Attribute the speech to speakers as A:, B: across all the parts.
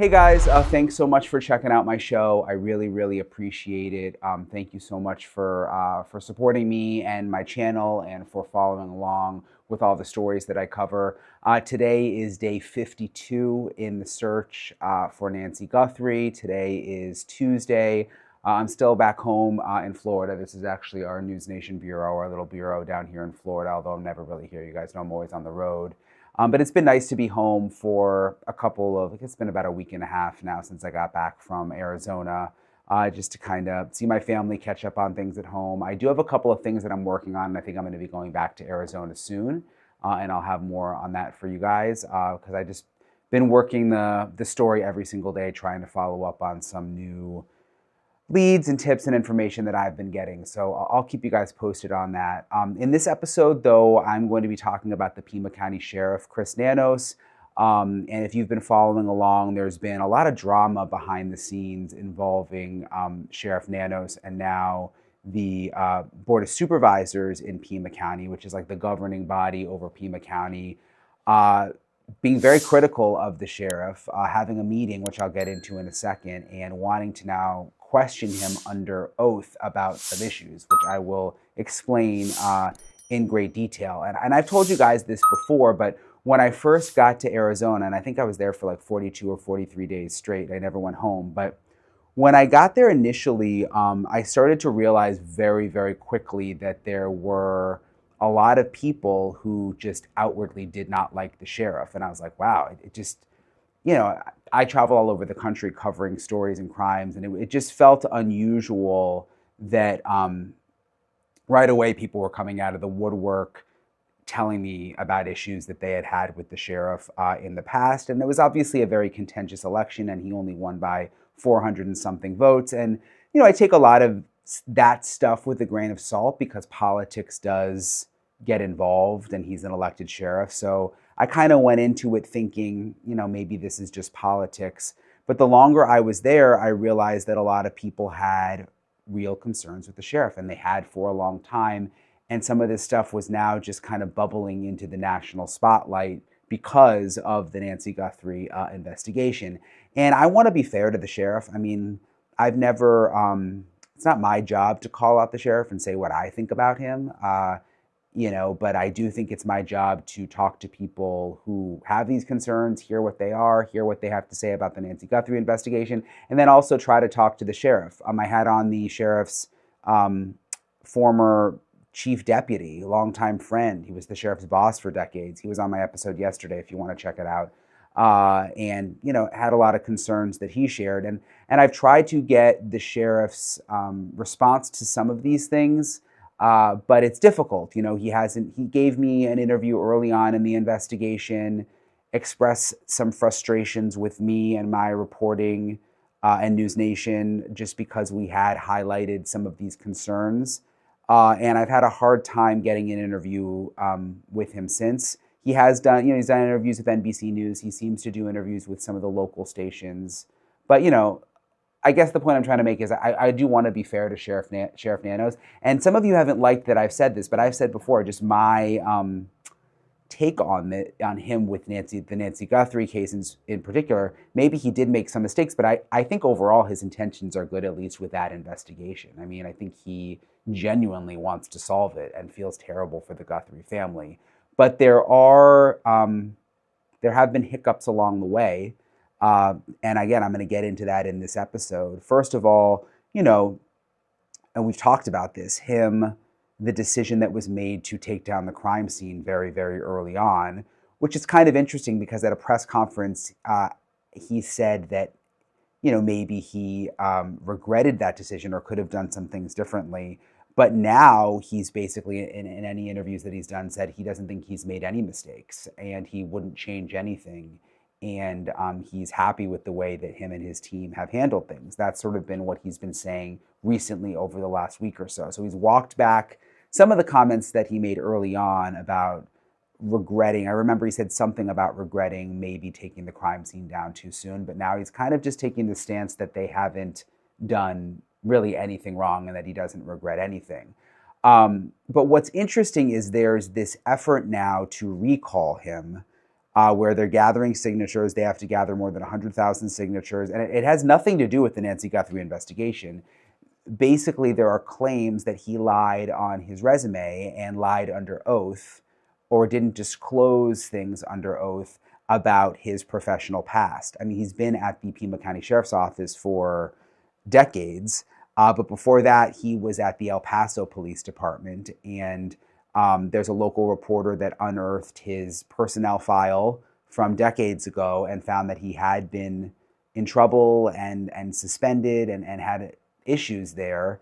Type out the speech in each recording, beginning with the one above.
A: Hey guys, thanks so much for checking out my show. I really appreciate it. Thank you so much for supporting me and my channel and for following along with all the stories that I cover. Today is day 52 in the search for Nancy Guthrie. Today is Tuesday. I'm still back home in Florida. This is actually our News Nation bureau, our little bureau down here in Florida, although I'm never really here. You guys know I'm always on the road. But it's been nice to be home for it's been about a week and a half now since I got back from Arizona, just to kind of see my family, catch up on things at home. I do have a couple of things that I'm working on, and I think I'm going to be going back to Arizona soon, and I'll have more on that for you guys, because I just been working the story every single day, trying to follow up on some new leads and tips and information that I've been getting. So I'll keep you guys posted on that. In this episode, though, I'm going to be talking about the Pima County Sheriff, Chris Nanos. And if you've been following along, there's been a lot of drama behind the scenes involving Sheriff Nanos and now the Board of Supervisors in Pima County, which is like the governing body over Pima County, being very critical of the sheriff, having a meeting, which I'll get into in a second, and wanting to now question him under oath about some issues, which I will explain in great detail. And I've told you guys this before, but when I first got to Arizona, and I think I was there for like 42 or 43 days straight, I never went home, but when I got there initially, I started to realize very quickly that there were a lot of people who just outwardly did not like the sheriff. And I was like, wow, it just, I travel all over the country covering stories and crimes, and it just felt unusual that right away people were coming out of the woodwork telling me about issues that they had had with the sheriff in the past. And it was obviously a very contentious election, and he only won by 400 and something votes. And, I take a lot of that stuff with a grain of salt because politics does get involved, and he's an elected sheriff. So I kind of went into it thinking, maybe this is just politics. But the longer I was there, I realized that a lot of people had real concerns with the sheriff, and they had for a long time. And some of this stuff was now just kind of bubbling into the national spotlight because of the Nancy Guthrie investigation. And I want to be fair to the sheriff. I mean, I've never, it's not my job to call out the sheriff and say what I think about him. But I do think it's my job to talk to people who have these concerns, hear what they are, hear what they have to say about the Nancy Guthrie investigation, and then also try to talk to the sheriff. I had on the sheriff's former chief deputy, longtime friend. He was the sheriff's boss for decades. He was on my episode yesterday if you want to check it out. And had a lot of concerns that he shared. And I've tried to get the sheriff's response to some of these things. But it's difficult. He gave me an interview early on in the investigation, expressed some frustrations with me and my reporting and News Nation just because we had highlighted some of these concerns. And I've had a hard time getting an interview with him since. He has done, he's done interviews with NBC News. He seems to do interviews with some of the local stations. But, I guess the point I'm trying to make is I do want to be fair to Sheriff Nanos. And some of you haven't liked that I've said this, but I've said before, just my take on him with the Nancy Guthrie case in particular. Maybe he did make some mistakes, but I think overall his intentions are good, at least with that investigation. I mean, I think he genuinely wants to solve it and feels terrible for the Guthrie family. But there have been hiccups along the way. And again, I'm going to get into that in this episode. First of all, and we've talked about this, the decision that was made to take down the crime scene very early on, which is kind of interesting because at a press conference, he said that, maybe he regretted that decision or could have done some things differently. But now he's basically, in any interviews that he's done, said he doesn't think he's made any mistakes and he wouldn't change anything. And he's happy with the way that him and his team have handled things. That's sort of been what he's been saying recently over the last week or so. So he's walked back some of the comments that he made early on about regretting. I remember he said something about regretting maybe taking the crime scene down too soon, but now he's kind of just taking the stance that they haven't done really anything wrong and that he doesn't regret anything. But what's interesting is there's this effort now to recall him where they're gathering signatures. They have to gather more than 100,000 signatures. And it has nothing to do with the Nancy Guthrie investigation. Basically, there are claims that he lied on his resume and lied under oath, or didn't disclose things under oath about his professional past. I mean, he's been at the Pima County Sheriff's Office for decades, but before that, he was at the El Paso Police Department, and there's a local reporter that unearthed his personnel file from decades ago and found that he had been in trouble and suspended and had issues there,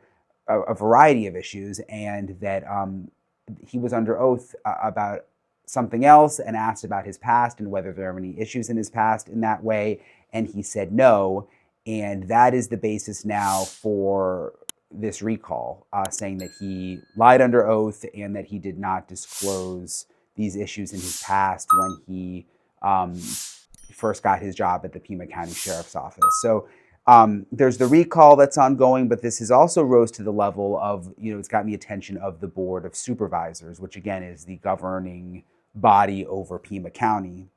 A: a variety of issues, and that he was under oath about something else and asked about his past and whether there were any issues in his past in that way, and he said no. And that is the basis now for this recall, saying that he lied under oath and that he did not disclose these issues in his past when he first got his job at the Pima County Sheriff's Office. So there's the recall that's ongoing, but this has also rose to the level of, it's gotten the attention of the Board of Supervisors, which again is the governing body over Pima County.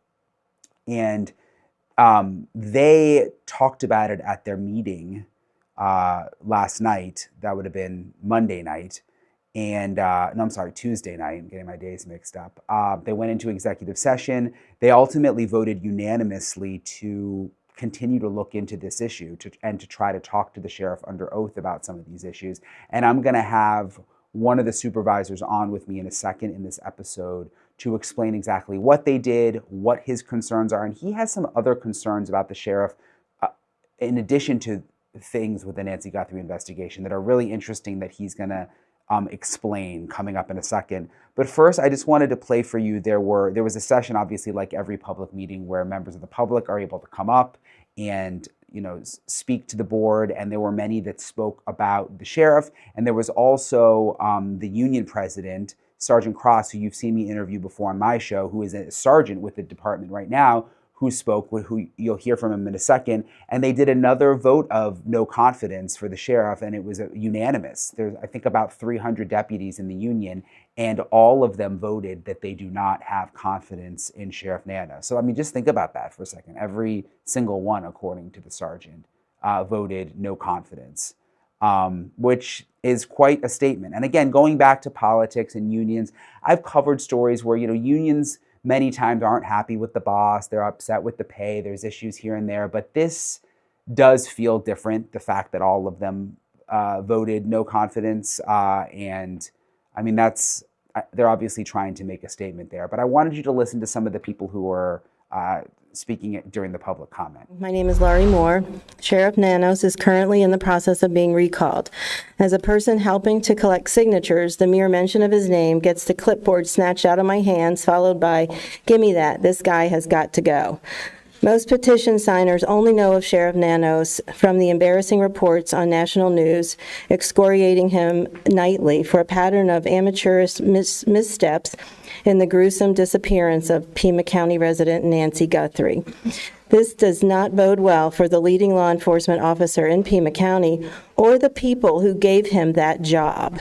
A: And they talked about it at their meeting last night. That would have been Monday night. And Tuesday night. I'm getting my days mixed up. They went into executive session. They ultimately voted unanimously to continue to look into this issue and to try to talk to the sheriff under oath about some of these issues. And I'm going to have one of the supervisors on with me in a second in this episode to explain exactly what they did, what his concerns are. And he has some other concerns about the sheriff, in addition to things with the Nancy Guthrie investigation that are really interesting that he's going to explain coming up in a second. But first, I just wanted to play for you. There was a session, obviously, like every public meeting, where members of the public are able to come up and speak to the board. And there were many that spoke about the sheriff. And there was also the union president, Sergeant Cross, who you've seen me interview before on my show, who is a sergeant with the department right now, who spoke, who you'll hear from him in a second. And they did another vote of no confidence for the sheriff, and it was unanimous. There's, I think, about 300 deputies in the union, and all of them voted that they do not have confidence in Sheriff Nana. So, I mean, just think about that for a second. Every single one, according to the sergeant, voted no confidence, which is quite a statement. And again, going back to politics and unions, I've covered stories where, unions many times aren't happy with the boss. They're upset with the pay. There's issues here and there. But this does feel different, the fact that all of them voted no confidence. And I mean, they're obviously trying to make a statement there. But I wanted you to listen to some of the people who were speaking during the public comment.
B: My name is Laurie Moore. Sheriff Nanos is currently in the process of being recalled. As a person helping to collect signatures, the mere mention of his name gets the clipboard snatched out of my hands, followed by, "Give me that, this guy has got to go." Most petition signers only know of Sheriff Nanos from the embarrassing reports on national news, excoriating him nightly for a pattern of amateurish missteps in the gruesome disappearance of Pima County resident Nancy Guthrie. This does not bode well for the leading law enforcement officer in Pima County or the people who gave him that job.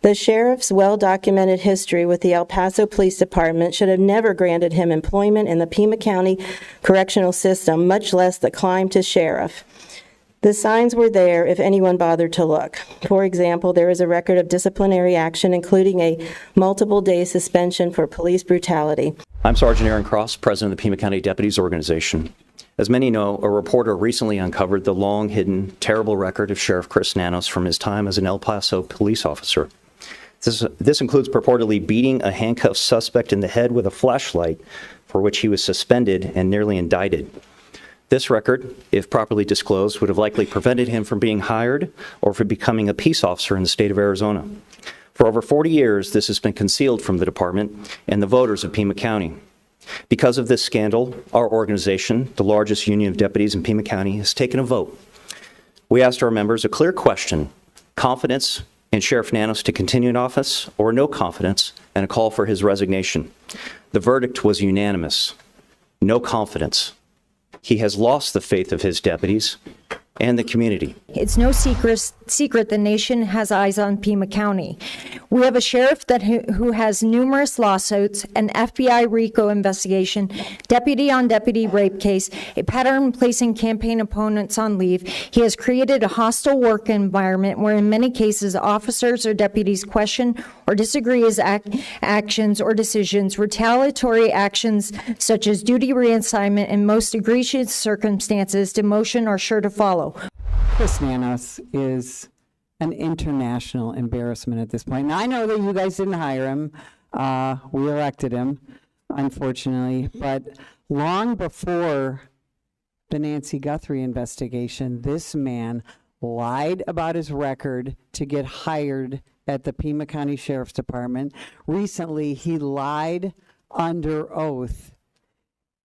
B: The sheriff's well-documented history with the El Paso Police Department should have never granted him employment in the Pima County correctional system, much less the climb to sheriff. The signs were there if anyone bothered to look. For example, there is a record of disciplinary action, including a multiple-day suspension for police brutality.
C: I'm Sergeant Aaron Cross, president of the Pima County Deputies Organization. As many know, a reporter recently uncovered the long-hidden, terrible record of Sheriff Chris Nanos from his time as an El Paso police officer. This includes purportedly beating a handcuffed suspect in the head with a flashlight, for which he was suspended and nearly indicted. This record, if properly disclosed, would have likely prevented him from being hired or from becoming a peace officer in the state of Arizona. For over 40 years, this has been concealed from the department and the voters of Pima County. Because of this scandal, our organization, the largest union of deputies in Pima County, has taken a vote. We asked our members a clear question: confidence in Sheriff Nanos to continue in office, or no confidence and a call for his resignation. The verdict was unanimous: no confidence. He has lost the faith of his deputies and the community.
D: It's no secret secret the nation has eyes on Pima County. We have a sheriff who has numerous lawsuits, an FBI RICO investigation, deputy-on-deputy rape case, a pattern placing campaign opponents on leave. He has created a hostile work environment where in many cases officers or deputies question or disagree his actions or decisions. Retaliatory actions such as duty reassignment in most egregious circumstances, demotion are sure to follow.
E: Chris Nanos is an international embarrassment at this point. Now, I know that you guys didn't hire him. We elected him, unfortunately. But long before the Nancy Guthrie investigation, this man lied about his record to get hired at the Pima County Sheriff's Department. Recently, he lied under oath.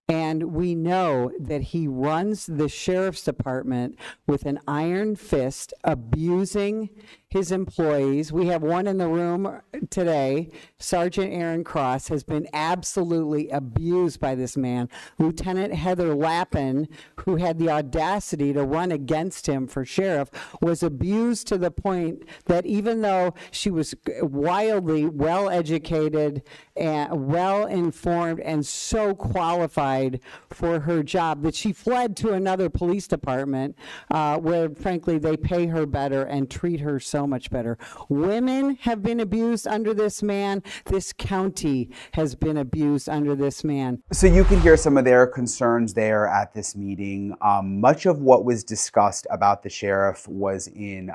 E: And we know that he runs the sheriff's department with an iron fist, abusing his employees. We have one in the room today. Sergeant Aaron Cross has been absolutely abused by this man. Lieutenant Heather Lappin, who had the audacity to run against him for sheriff, was abused to the point that even though she was wildly well-educated and well-informed and so qualified for her job, that she fled to another police department where, frankly, they pay her better and treat her so much better. Women have been abused under this man. This county has been abused under this man.
A: So you can hear some of their concerns there at this meeting. Much of what was discussed about the sheriff was in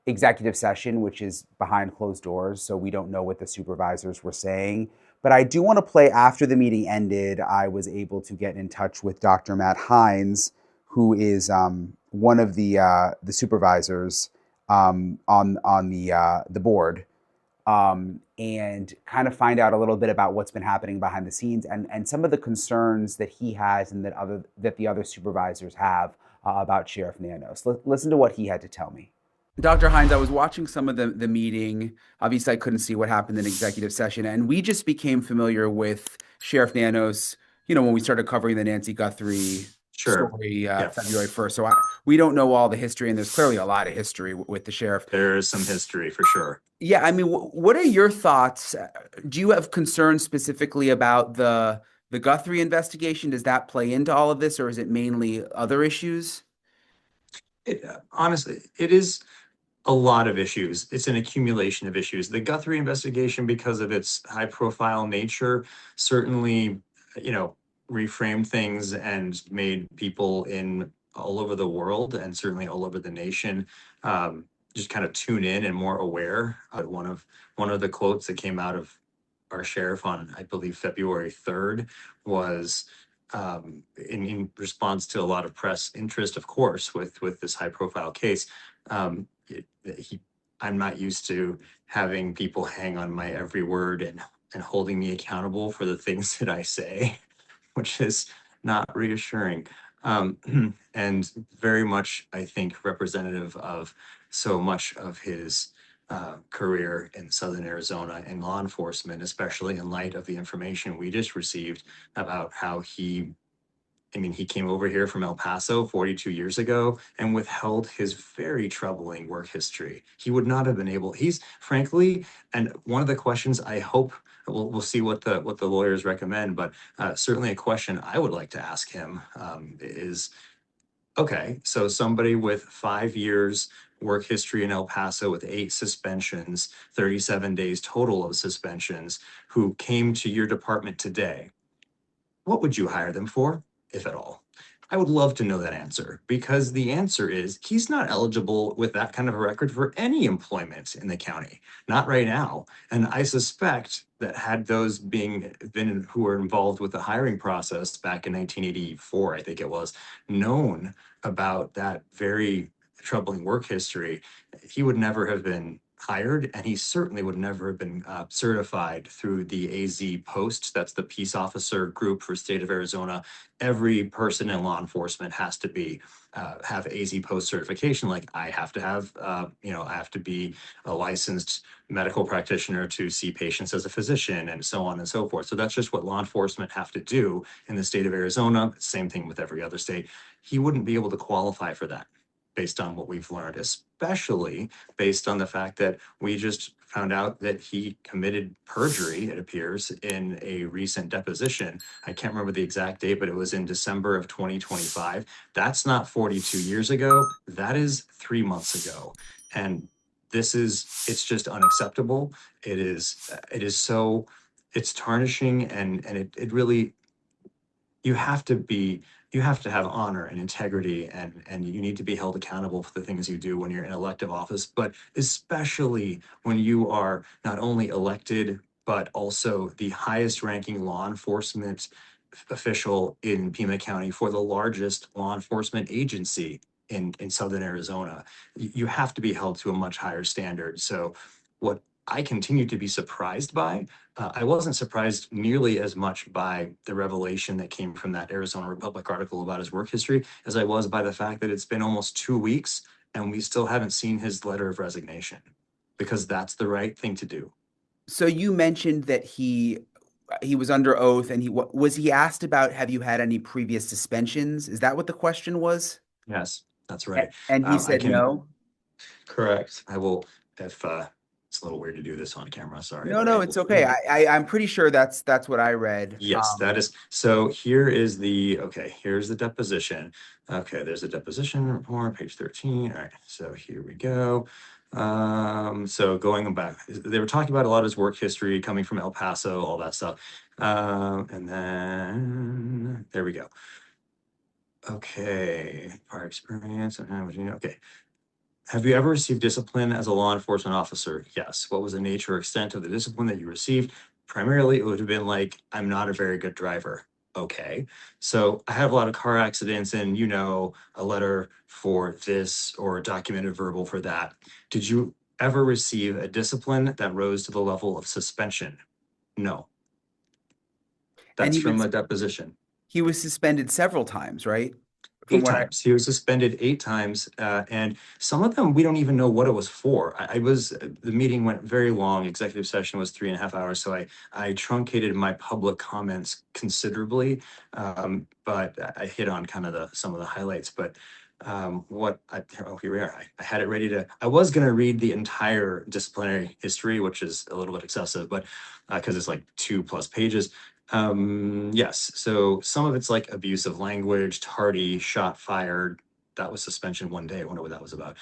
A: executive session, which is behind closed doors, so we don't know what the supervisors were saying. But I do want to play, after the meeting ended, I was able to get in touch with Dr. Matt Hines, who is one of the supervisors on the board, and kind of find out a little bit about what's been happening behind the scenes and some of the concerns that he has and that the other supervisors have about Sheriff Nanos. Listen to what he had to tell me. Dr. Hines, I was watching some of the meeting. Obviously, I couldn't see what happened in executive session, and we just became familiar with Sheriff Nanos, when we started covering the Nancy Guthrie story February 1st. So we don't know all the history, and there's clearly a lot of history with the sheriff.
F: There is some history for sure.
A: Yeah, I mean, what are your thoughts? Do you have concerns specifically about the Guthrie investigation? Does that play into all of this, or is it mainly other issues?
F: Honestly, it is a lot of issues. It's an accumulation of issues. The Guthrie investigation, because of its high profile nature, certainly, reframed things and made people in all over the world and certainly all over the nation just kind of tune in and more aware. One of the quotes that came out of our sheriff on, I believe, February 3rd was in response to a lot of press interest, of course, with this high profile case. I'm not used to having people hang on my every word and holding me accountable for the things that I say, which is not reassuring. And very much, I think, representative of so much of his career in Southern Arizona in law enforcement, especially in light of the information we just received about how he came over here from El Paso 42 years ago and withheld his very troubling work history. He would not have been able, frankly, and one of the questions I hope, we'll see what the lawyers recommend, but certainly a question I would like to ask him is, okay, so somebody with 5 years work history in El Paso with 8 suspensions, 37 days total of suspensions, who came to your department today, what would you hire them for, if at all? I would love to know that answer, because the answer is he's not eligible with that kind of a record for any employment in the county, not right now. And I suspect that had those been who were involved with the hiring process back in 1984, I think it was, known about that very troubling work history, he would never have been hired, and he certainly would never have been certified through the AZ Post. That's the peace officer group for state of Arizona. Every person in law enforcement has to be have AZ Post certification. Like I have to have, I have to be a licensed medical practitioner to see patients as a physician, and so on and so forth. So that's just what law enforcement have to do in the state of Arizona. Same thing with every other state. He wouldn't be able to qualify for that. based on what we've learned, especially based on the fact that we just found out that he committed perjury, it appears, in a recent deposition. I can't remember the exact date, but it was in December of 2025. That's not 42 years ago. That is 3 months ago. And it's just unacceptable. It is so, it's tarnishing, and it really, you have to be, you have to have honor and integrity, and you need to be held accountable for the things you do when you're in elective office, but especially when you are not only elected but also the highest ranking law enforcement official in Pima County for the largest law enforcement agency in southern Arizona. You have to be held to a much higher standard. So what I continue to be surprised by, I wasn't surprised nearly as much by the revelation that came from that Arizona Republic article about his work history as I was by the fact that it's been almost 2 weeks and we still haven't seen his letter of resignation, because that's the right thing to do.
A: So you mentioned that he was under oath, and was he asked about, have you had any previous suspensions? Is that what the question was?
F: Yes, that's right.
A: And he
F: I
A: said
F: can,
A: no.
F: correct. I will, if it's a little weird to do this on camera, sorry,
A: No,
F: but
A: no,
F: I
A: it's
F: will.
A: okay. I'm pretty sure that's what I read.
F: Yes, that is. So here is okay, here's the deposition. Okay, there's the deposition report, page 13. All right, so here we go. So going back, they were talking about a lot of his work history coming from El Paso, all that stuff. And then there we go. Okay, prior experience. Okay. Have you ever received discipline as a law enforcement officer? Yes. What was the nature or extent of the discipline that you received? Primarily, it would have been like, I'm not a very good driver. Okay. So I have a lot of car accidents, and, a letter for this or a documented verbal for that. Did you ever receive a discipline that rose to the level of suspension? No.
A: And
F: That's from a deposition.
A: he was suspended several times, right?
F: Eight times. He was suspended 8 times, and some of them we don't even know what it was for. The meeting went very long. Executive session was 3.5 hours, so I truncated my public comments considerably, but I hit on kind of some of the highlights. But here we are. I had it ready to. I was going to read the entire disciplinary history, which is a little bit excessive, but because it's like 2+ pages. Yes. So some of it's like abusive language, tardy, shot fired. That was suspension 1 day. I wonder what that was about.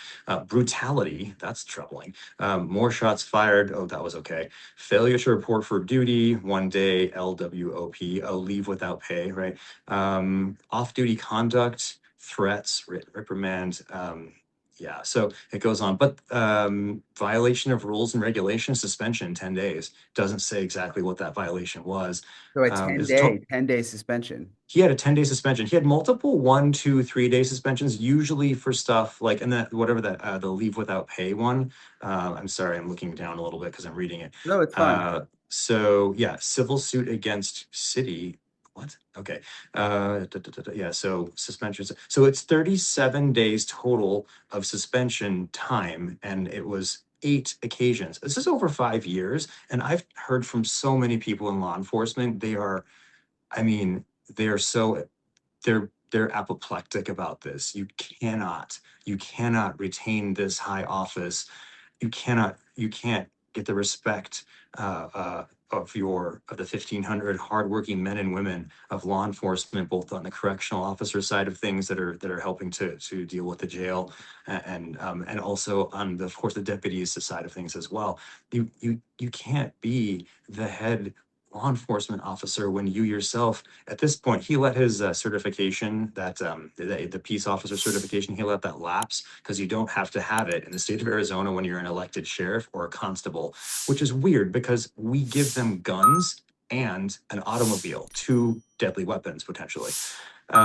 F: Brutality. That's troubling. More shots fired. Oh, that was okay. Failure to report for duty 1 day. LWOP. Oh, leave without pay. Right. Off-duty conduct, threats, reprimand. Yeah, so it goes on, but violation of rules and regulations, suspension 10 days. Doesn't say exactly what that violation was.
A: So a 10-day suspension.
F: He had a 10-day suspension. He had multiple 1, 2, 3-day suspensions, usually for stuff like, and that whatever that the leave without pay one. I'm sorry, I'm looking down a little bit because I'm reading it.
A: No, it's fine.
F: So yeah, civil suit against city. What? Okay. Yeah, so suspensions. So it's 37 days total of suspension time, and it was 8 occasions. This is over 5 years, and I've heard from so many people in law enforcement. I mean, they're so they're apoplectic about this. You cannot retain this high office. You can't get the respect of the 1,500 hardworking men and women of law enforcement, both on the correctional officer side of things that are helping to deal with the jail, and also on of course the deputies side of things as well. You can't be the head law enforcement officer when you yourself, at this point, he let his certification, that the peace officer certification, he let that lapse because you don't have to have it in the state of Arizona when you're an elected sheriff or a constable, which is weird because we give them guns and an automobile, 2 deadly weapons potentially.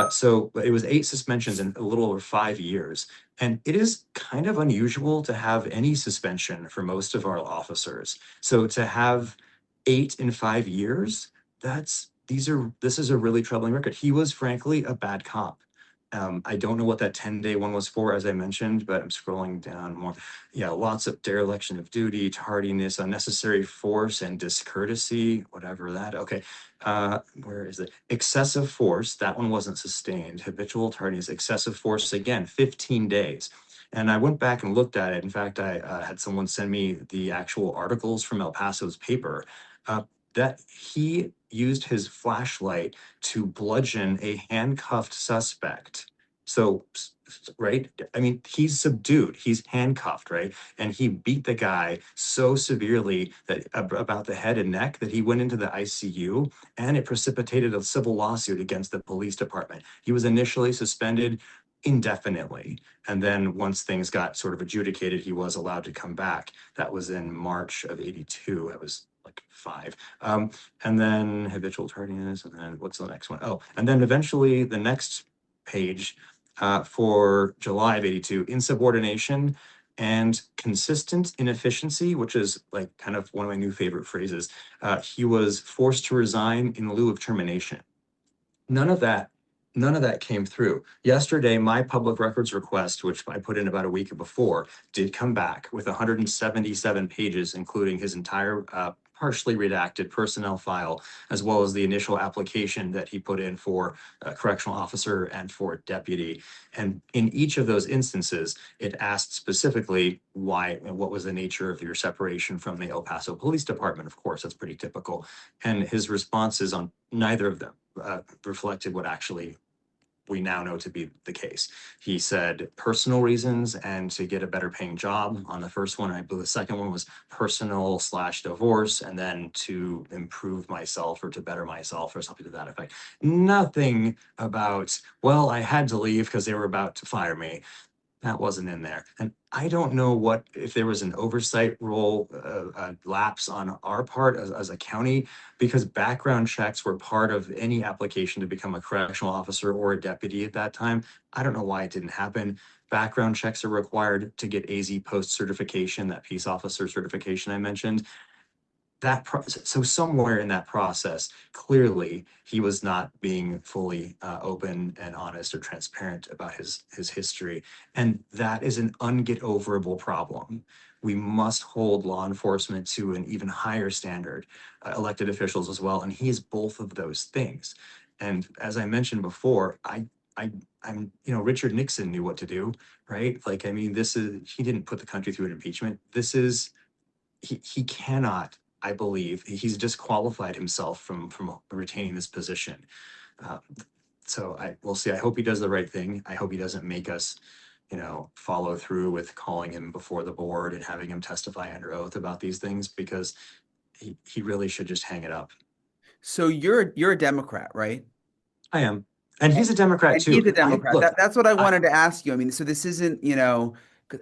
F: So it was 8 suspensions in a little over 5 years. And it is kind of unusual to have any suspension for most of our officers. So to have 8 in 5 years, this is a really troubling record. He was frankly a bad cop. I don't know what that 10-day one was for, as I mentioned, but I'm scrolling down more. Yeah, lots of dereliction of duty, tardiness, unnecessary force, and discourtesy, whatever that. Okay, where is it? Excessive force, that one wasn't sustained. Habitual tardiness, excessive force, again, 15 days. And I went back and looked at it. In fact, I had someone send me the actual articles from El Paso's paper. That he used his flashlight to bludgeon a handcuffed suspect. So, right? I mean, he's subdued, he's handcuffed, right? And he beat the guy so severely that about the head and neck that he went into the ICU, and it precipitated a civil lawsuit against the police department. He was initially suspended indefinitely. And then once things got sort of adjudicated, he was allowed to come back. That was in March of 82. I was like 5. And then habitual tardiness, and then what's the next one? Oh, and then eventually the next page for July of 82, insubordination and consistent inefficiency, which is like kind of one of my new favorite phrases. He was forced to resign in lieu of termination. None of that came through. Yesterday, my public records request, which I put in about a week before, did come back with 177 pages, including his entire partially redacted personnel file, as well as the initial application that he put in for a correctional officer and for deputy. And in each of those instances, it asked specifically why and what was the nature of your separation from the El Paso Police Department. Of course, that's pretty typical. And his responses on neither of them reflected what actually we now know to be the case. He said personal reasons and to get a better paying job on the first one. I believe the second one was personal/divorce, and then to improve myself or to better myself or something to that effect. Nothing about, well, I had to leave because they were about to fire me. That wasn't in there. And I don't know if there was an oversight role lapse on our part as a county, because background checks were part of any application to become a correctional officer or a deputy at that time. I don't know why it didn't happen. Background checks are required to get AZ post certification, that peace officer certification I mentioned. So somewhere in that process, clearly he was not being fully open and honest or transparent about his history. And that is an unget-overable problem. We must hold law enforcement to an even higher standard, elected officials as well. And he's both of those things. And as I mentioned before, I'm, Richard Nixon knew what to do, right? Like, I mean, he didn't put the country through an impeachment. He cannot, I believe, he's disqualified himself from retaining this position. So we'll see. I hope he does the right thing. I hope he doesn't make us, follow through with calling him before the board and having him testify under oath about these things, because he really should just hang it up.
A: So you're a Democrat, right?
F: I am. And he's a Democrat too.
A: He's a Democrat. That's what I wanted to ask you. I mean, so this isn't,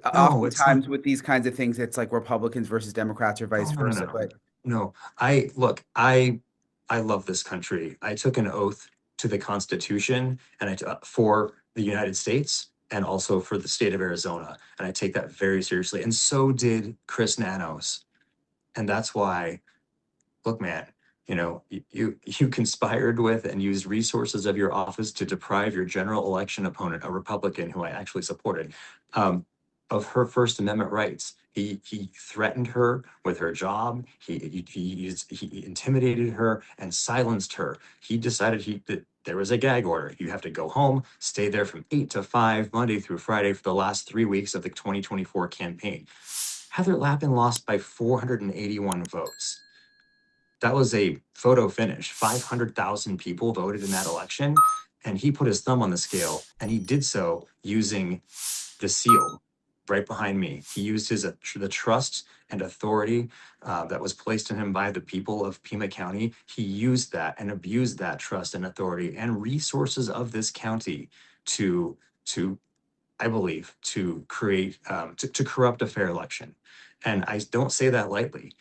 A: oftentimes with these kinds of things, it's like Republicans versus Democrats or vice versa. But
F: no, I love this country. I took an oath to the Constitution and for the United States and also for the state of Arizona. And I take that very seriously. And so did Chris Nanos. And that's why, look, man, you conspired with and used resources of your office to deprive your general election opponent, a Republican who I actually supported, of her First Amendment rights. He threatened her with her job. He intimidated her and silenced her. He decided that there was a gag order. You have to go home, stay there from 8 to 5, Monday through Friday for the last 3 weeks of the 2024 campaign. Heather Lappin lost by 481 votes. That was a photo finish. 500,000 people voted in that election, and he put his thumb on the scale, and he did so using the seal right behind me. He used the trust and authority that was placed in him by the people of Pima County. He used that and abused that trust and authority and resources of this county to I believe, to create, to corrupt a fair election. And I don't say that lightly.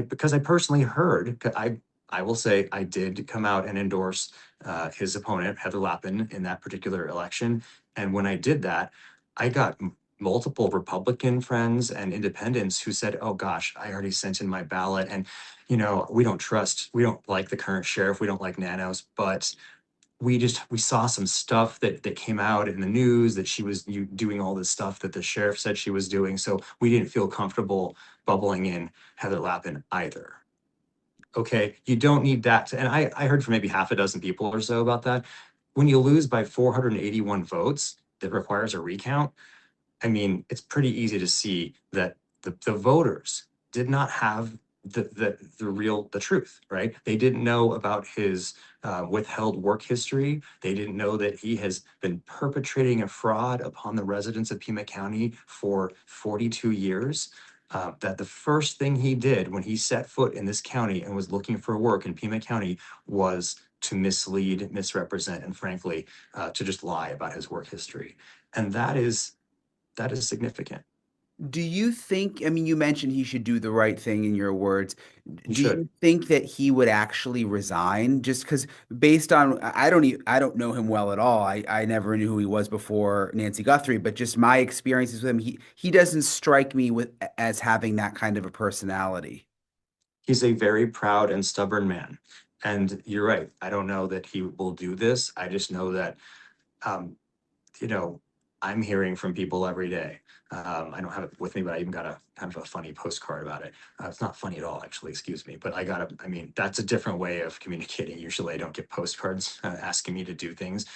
F: Because I personally heard, I will say I did come out and endorse his opponent, Heather Lappin, in that particular election. And when I did that, I got multiple Republican friends and independents who said, oh gosh, I already sent in my ballot. And, we don't like the current sheriff. We don't like Nanos, but we saw some stuff that came out in the news that she was doing all this stuff that the sheriff said she was doing. So we didn't feel comfortable bubbling in Heather Lappin either. Okay, you don't need that. And I heard from maybe half a dozen people or so about that. When you lose by 481 votes, that requires a recount. I mean, it's pretty easy to see that the voters did not have the truth, right? They didn't know about his withheld work history. They didn't know that he has been perpetrating a fraud upon the residents of Pima County for 42 years. That the first thing he did when he set foot in this county and was looking for work in Pima County was to mislead, misrepresent, and frankly, to just lie about his work history. And that is significant.
A: Do you think, I mean, you mentioned he should do the right thing in your words.
F: He
A: Do
F: should.
A: you think that he would actually resign? Just because based on, I don't know him well at all. I never knew who he was before Nancy Guthrie, but just my experiences with him, he doesn't strike me with as having that kind of a personality.
F: He's a very proud and stubborn man. And you're right. I don't know that he will do this. I just know that, um, you know, I'm hearing from people every day. I don't have it with me, but I even got a kind of a funny postcard about it. It's not funny at all, actually, excuse me. But I mean, that's a different way of communicating. Usually I don't get postcards asking me to do things.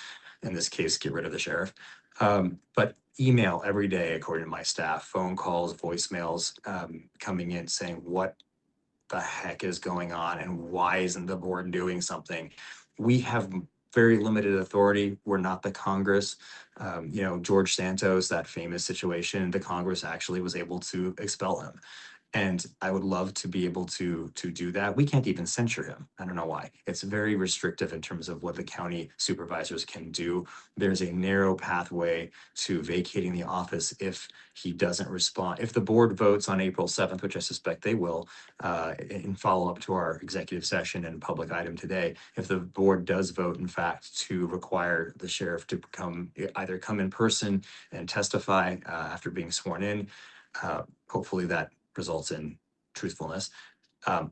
F: In this case, get rid of the sheriff. But email every day, according to my staff, phone calls, voicemails coming in saying, what the heck is going on and why isn't the board doing something? We have very limited authority. We're not the Congress. George Santos, that famous situation, the Congress actually was able to expel him. And I would love to be able to do that. We can't even censure him. I don't know why. It's very restrictive in terms of what the county supervisors can do. There's a narrow pathway to vacating the office if he doesn't respond. If the board votes on April 7th, which I suspect they will, in follow up to our executive session and public item today, if the board does vote, in fact, to require the sheriff to either come in person and testify after being sworn in, hopefully that results in truthfulness,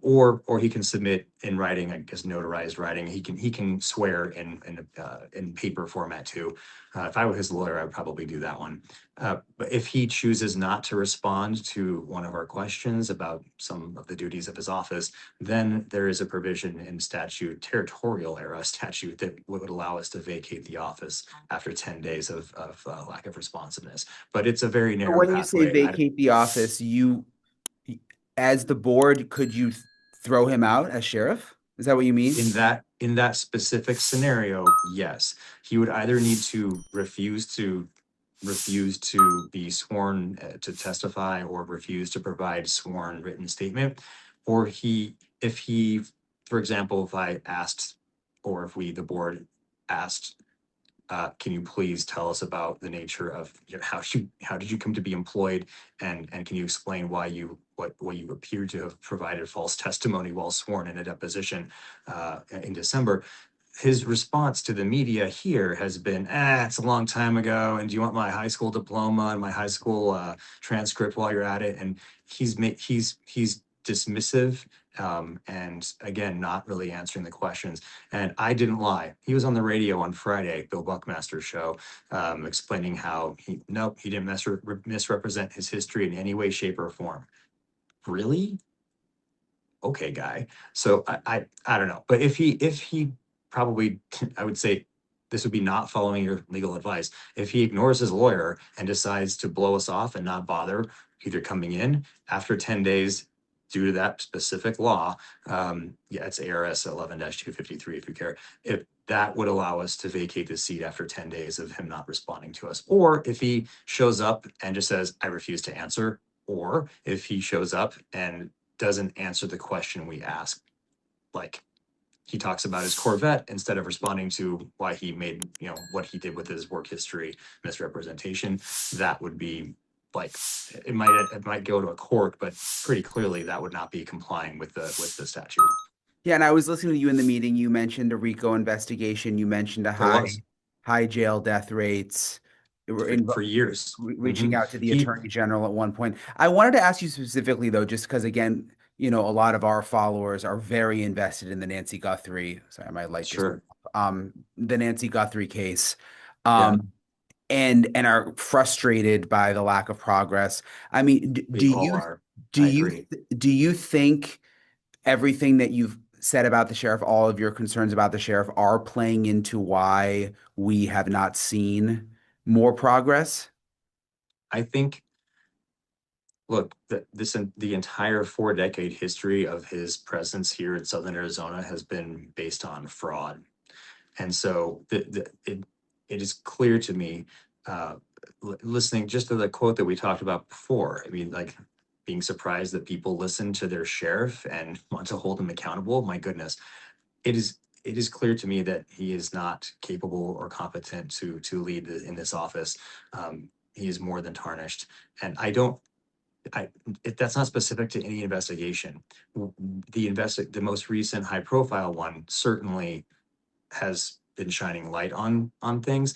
F: or he can submit in writing, I guess notarized writing. He can swear in paper format too. If I were his lawyer, I would probably do that one. But if he chooses not to respond to one of our questions about some of the duties of his office, then there is a provision in statute, territorial era statute, that would allow us to vacate the office after 10 days of lack of responsiveness. But it's a very
A: So
F: narrow
A: when you say
F: pathway.
A: vacate the office, as the board, could you throw him out as sheriff? Is that what you mean?
F: In that specific scenario, yes, he would either need to refuse to be sworn to testify, or refuse to provide sworn written statement, or if he, for example, if I asked, or if the board asked, can you please tell us about the nature of how did you come to be employed, and can you explain why you appear to have provided false testimony while sworn in a deposition in December? His response to the media here has been, it's a long time ago, and do you want my high school diploma and my high school transcript while you're at it? And he's dismissive, and again, not really answering the questions. And I didn't lie. He was on the radio on Friday, Bill Buckmaster's show, explaining how he didn't misrepresent his history in any way, shape, or form. Really? Okay, guy. So I don't know. But if he probably, I would say this would be not following your legal advice. If he ignores his lawyer and decides to blow us off and not bother either coming in after 10 days due to that specific law, it's ARS 11-253 if you care, if that would allow us to vacate the seat after 10 days of him not responding to us. Or if he shows up and just says, I refuse to answer, or if he shows up and doesn't answer the question we ask, like he talks about his Corvette instead of responding to why he made, what he did with his work history misrepresentation, that would be like, it might go to a court, but pretty clearly that would not be complying with the statute.
A: Yeah, and I was listening to you in the meeting. You mentioned a RICO investigation. You mentioned a
F: There was
A: high jail death rates.
F: for years.
A: Reaching out to the
F: He-
A: attorney general at one point. I wanted to ask you specifically, though, just because, again, a lot of our followers are very invested in the Nancy Guthrie. Sorry, my light just
F: Sure.
A: the Nancy Guthrie case,
F: Yeah,
A: and are frustrated by the lack of progress. I mean,
F: we all are.
A: do
F: I
A: you
F: agree.
A: do you think everything that you've said about the sheriff, all of your concerns about the sheriff, are playing into why we have not seen more progress?
F: I think, look, the entire 4-decade history of his presence here in Southern Arizona has been based on fraud. And so it is clear to me, uh, listening just to the quote that we talked about before. I mean, like, being surprised that people listen to their sheriff and want to hold him accountable. My goodness, it is clear to me that he is not capable or competent to lead in this office. He is more than tarnished, and I don't. That's not specific to any investigation. The most recent high profile one certainly has been shining light on things.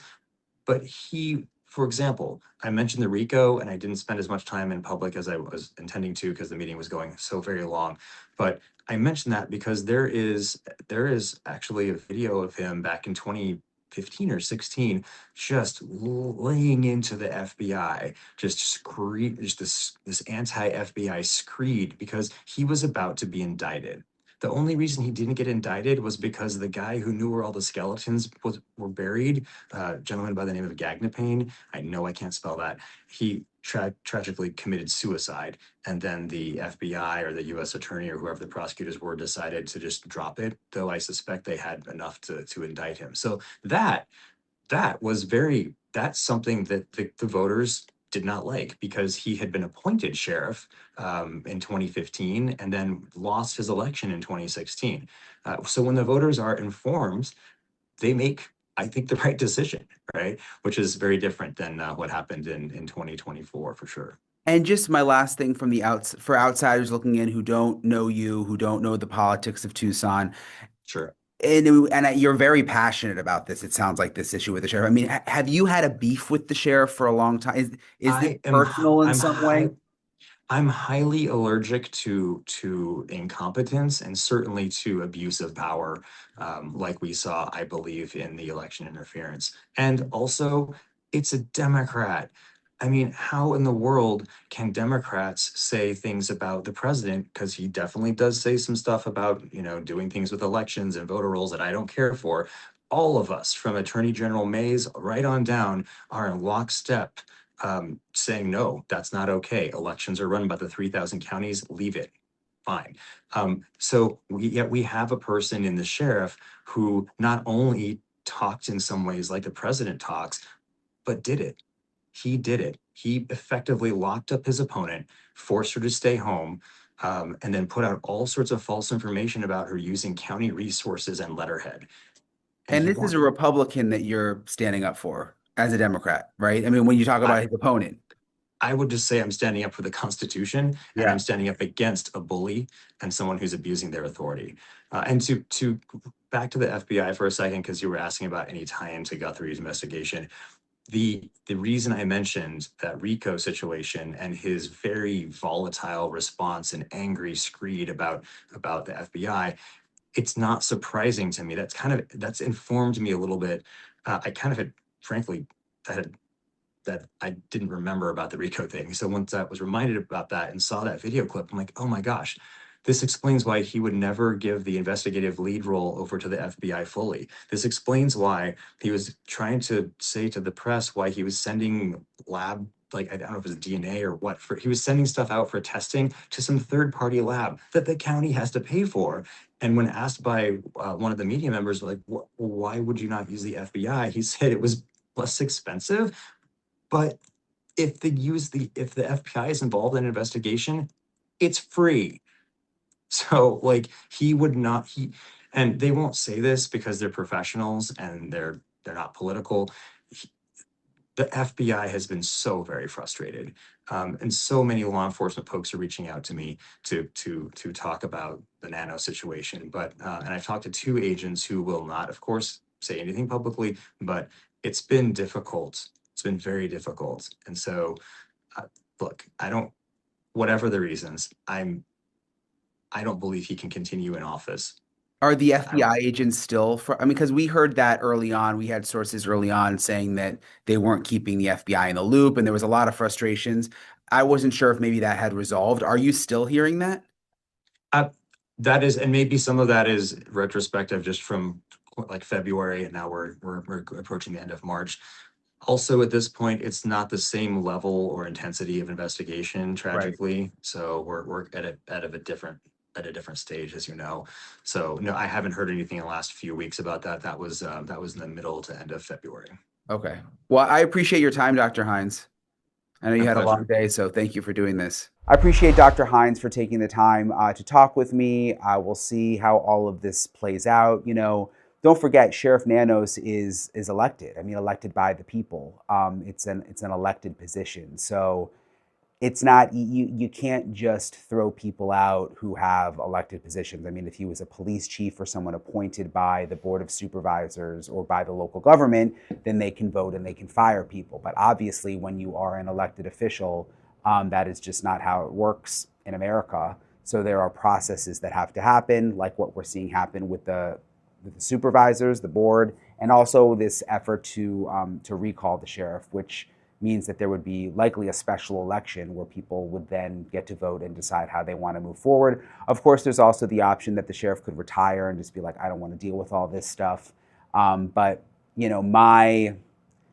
F: But he, for example, I mentioned the RICO, and I didn't spend as much time in public as I was intending to because the meeting was going so very long. But I mentioned that because there is actually a video of him back in 2015 or 16, just laying into the FBI, just this anti-FBI screed because he was about to be indicted. The only reason he didn't get indicted was because the guy who knew where all the skeletons were buried, gentleman by the name of Gagnapane. I know I can't spell that. He tragically committed suicide, and then the FBI or the U.S. attorney or whoever the prosecutors were decided to just drop it. Though I suspect they had enough to indict him. So that's something that the voters did not like because he had been appointed sheriff in 2015 and then lost his election in 2016. So when the voters are informed, they make, I think, the right decision, right? Which is very different than what happened in 2024 for sure.
A: And just my last thing from the outs for outsiders looking in who don't know you, who don't know the politics of Tucson,
F: Sure.
A: and you're very passionate about this. It sounds like this issue with the sheriff. I mean, have you had a beef with the sheriff for a long time? Is this
F: I am
A: personal in
F: I'm
A: some
F: high,
A: way?
F: I'm highly allergic to incompetence and certainly to abuse of power, like we saw, I believe, in the election interference. And also, it's a Democrat. I mean, how in the world can Democrats say things about the president? Because he definitely does say some stuff about, doing things with elections and voter rolls that I don't care for. All of us, from Attorney General Mays right on down, are in lockstep, saying, no, that's not okay. Elections are run by the 3,000 counties, leave it. Fine. So yet we have a person in the sheriff who not only talked in some ways like the president talks, but did it. He did it. He effectively locked up his opponent, forced her to stay home, and then put out all sorts of false information about her using county resources and letterhead. And
A: And
F: he
A: this is a
F: won.
A: Republican that you're standing up for as a Democrat, right? I mean, when you talk
F: I,
A: about his opponent.
F: I would just say I'm standing up for the Constitution, and I'm
A: Yeah.
F: standing up against a bully and someone who's abusing their authority. And to back to the FBI for a second, because you were asking about any tie-in to Guthrie's investigation. The reason I mentioned that RICO situation and his very volatile response and angry screed about the FBI, it's not surprising to me. That's informed me a little bit. I kind of had, frankly, that I didn't remember about the RICO thing. So once I was reminded about that and saw that video clip, I'm like, oh my gosh, this explains why he would never give the investigative lead role over to the FBI fully. This explains why he was trying to say to the press why he was sending lab, like, I don't know if it was DNA or what, he was sending stuff out for testing to some third-party lab that the county has to pay for. And when asked by one of the media members, like, why would you not use the FBI? He said it was less expensive. But if the FBI is involved in an investigation, it's free. So, like, he would not and they won't say this because they're professionals and they're not political. He- the FBI has been so very frustrated, and so many law enforcement folks are reaching out to me to talk about the Nano situation. But and I've talked to two agents who will not, of course, say anything publicly, but it's been difficult. It's been very difficult, and so, uh, look, I don't. Whatever the reasons, I don't believe he can continue in office.
A: Are the FBI agents still I mean, because we heard that early on. We had sources early on saying that they weren't keeping the FBI in the loop and there was a lot of frustrations. I wasn't sure if maybe that had resolved. Are you still hearing that?
F: Uh, that is, and maybe some of that is retrospective just from like February, and now we're approaching the end of March. Also, at this point, it's not the same level or intensity of investigation,
A: Right.
F: tragically. So we're at a different stage, as you know. So no, I haven't heard anything in the last few weeks about that. That was in the middle to end of February.
A: Okay. Well, I appreciate your time, Dr. Hines. I know you
F: My
A: had a long
F: pleasure.
A: day, so thank you for doing this. I appreciate Dr. Hines for taking the time to talk with me. I will see how all of this plays out. Don't forget, Sheriff Nanos is elected. I mean, elected by the people. It's an elected position, so it's not you can't just throw people out who have elected positions. I mean, if he was a police chief or someone appointed by the board of supervisors or by the local government, then they can vote and they can fire people. But obviously, when you are an elected official, that is just not how it works in America. So there are processes that have to happen, like what we're seeing happen with the supervisors, the board, and also this effort to recall the sheriff, which means that there would be likely a special election where people would then get to vote and decide how they want to move forward. Of course, there's also the option that the sheriff could retire and just be like, I don't want to deal with all this stuff. But my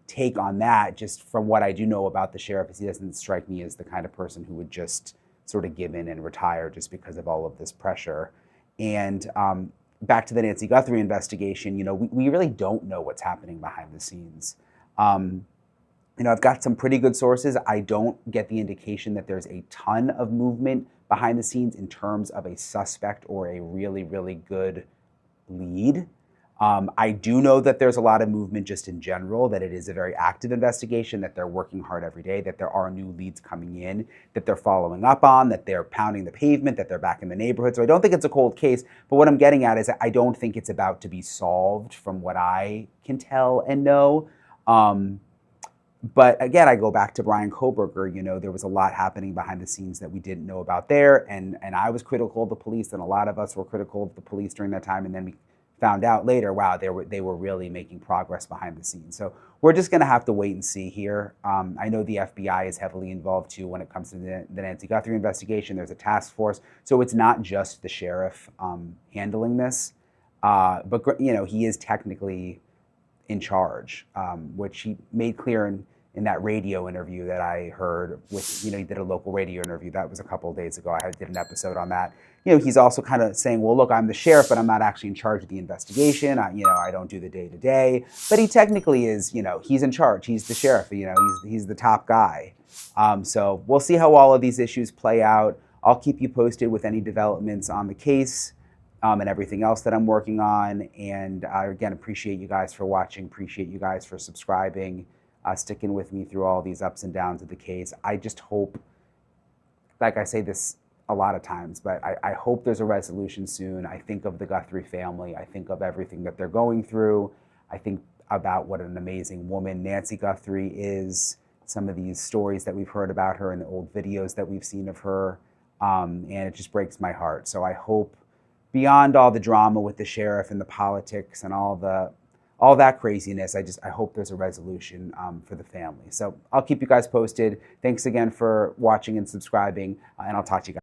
A: take on that, just from what I do know about the sheriff, is he doesn't strike me as the kind of person who would just sort of give in and retire just because of all of this pressure. And back to the Nancy Guthrie investigation, we really don't know what's happening behind the scenes. Um, I've got some pretty good sources. I don't get the indication that there's a ton of movement behind the scenes in terms of a suspect or a really, really good lead. I do know that there's a lot of movement just in general, that it is a very active investigation, that they're working hard every day, that there are new leads coming in, that they're following up on, that they're pounding the pavement, that they're back in the neighborhood. So I don't think it's a cold case. But what I'm getting at is that I don't think it's about to be solved from what I can tell and know. But again, I go back to Brian Koberger. There was a lot happening behind the scenes that we didn't know about there. And I was critical of the police, and a lot of us were critical of the police during that time. And then we found out later, wow, they were really making progress behind the scenes. So we're just going to have to wait and see here. I know the FBI is heavily involved too when it comes to the Nancy Guthrie investigation. There's a task force. So it's not just the sheriff handling this. But he is technically in charge, which he made clear in that radio interview that I heard with, he did a local radio interview. That was a couple of days ago. I did an episode on that. He's also kind of saying, well, look, I'm the sheriff, but I'm not actually in charge of the investigation. I don't do the day to day, but he technically is, he's in charge. He's the sheriff, he's the top guy. So we'll see how all of these issues play out. I'll keep you posted with any developments on the case. And everything else that I'm working on. And I, again, appreciate you guys for watching, appreciate you guys for subscribing, sticking with me through all these ups and downs of the case. I just hope, like I say this a lot of times, but I hope there's a resolution soon. I think of the Guthrie family. I think of everything that they're going through. I think about what an amazing woman Nancy Guthrie is, some of these stories that we've heard about her and the old videos that we've seen of her. And it just breaks my heart. So I hope, beyond all the drama with the sheriff and the politics and all that craziness, I hope there's a resolution for the family. So I'll keep you guys posted. Thanks again for watching and subscribing, and I'll talk to you guys.